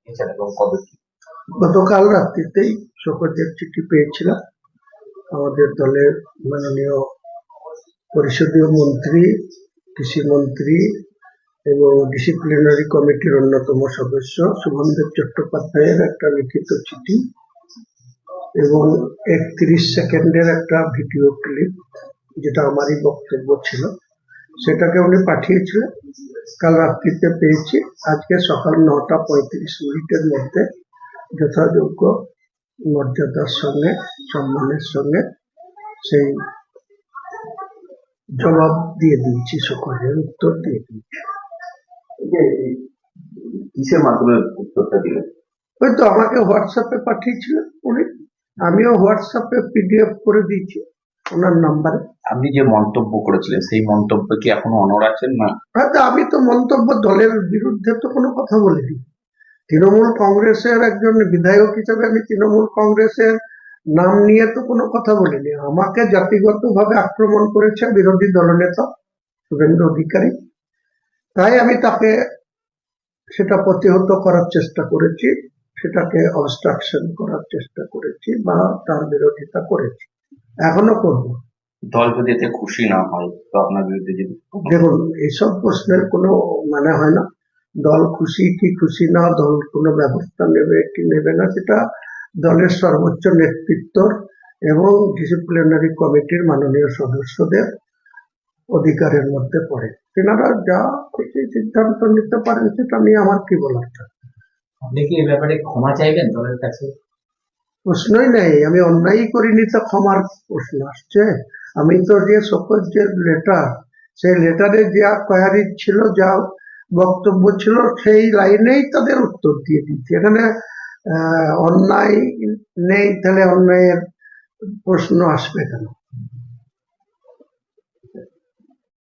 এছাড়া এবং কবে কি? গতকাল রাত্রিতেই শোকজের চিঠি পেয়েছিলাম। আমাদের দলের মাননীয় পরিষদীয় মন্ত্রী, কৃষি মন্ত্রী এবং ডিসিপ্লিনারি কমিটির অন্যতম সদস্য শুভনদেব চট্টোপাধ্যায়ের একটা লিখিত চিঠি এবং 31 সেকেন্ডের একটা ভিডিও ক্লিপ, যেটা আমারই বক্তব্য ছিল, সেটাকে উনি পাঠিয়েছিলেন। কাল রাত্রিতে পেয়েছি। আজকে সকাল 9টা 35 মিনিটের মধ্যে যথাযোগ্য মর্যাদার সঙ্গে, সম্মানের সঙ্গে সেই জবাব দিয়ে দিয়েছি, সকলের উত্তর দিয়ে দিয়েছি। কিসের মাধ্যমে উত্তরটা দিলেন? হয়তো আমাকে হোয়াটসঅ্যাপে পাঠিয়েছিলেন উনি, আমিও হোয়াটসঅ্যাপে পিডিএফ করে দিয়েছি ওনার নাম্বারে। আপনি যে মন্তব্য করেছিলেন সেই মন্তব্য কি এখনো অনড় আছেন না? হয়তো আমি তো মন্তব্য, দলের বিরুদ্ধে তো কোনো কথা বলিনি। তৃণমূল কংগ্রেসের একজন বিধায়ক হিসেবে আমি তৃণমূল কংগ্রেসের নাম নিয়ে তো কোনো কথা বলিনি। আমাকে জাতিগতভাবে আক্রমণ করেছে বিরোধী দলনেতা শুভেন্দু অধিকারী, তাই আমি তাকে সেটা প্রতিহত করার চেষ্টা করেছি, সেটাকে অবস্ট্রাকশন করার চেষ্টা করেছি বা তার বিরোধিতা করেছি, এখনো করব। দল যদি এতে খুশি না হয় তো আপনার বিরুদ্ধে যদি দেখুন, এইসব প্রশ্নের কোনো মানে হয় না। দল খুশি কি খুশি না, দল কোনো ব্যবস্থা নেবে কি নেবে না, সেটা দলের সর্বোচ্চ নেতৃত্ব এবং ডিসিপ্লিনারি কমিটির মাননীয় সদস্যদের অধিকারের মধ্যে পড়ে। তেনারা যা খুশি সিদ্ধান্ত নিতে পারেন, সেটা নিয়ে আমার কি বলার থাকে। আপনি কি এই ব্যাপারে ক্ষমা চাইবেন দলের কাছে? প্রশ্নই নেই। আমি অন্যায় করিনি তো ক্ষমার প্রশ্ন আসছে? আমি তো যে সকল যে লেটার, সেই লেটারে যা কোয়ারি ছিল, যা বক্তব্য ছিল, সেই লাইনেই তাদের উত্তর দিয়ে দিচ্ছি। এখানে অন্যায় নেই, তাহলে অন্যায়ের প্রশ্ন আসবে কেন?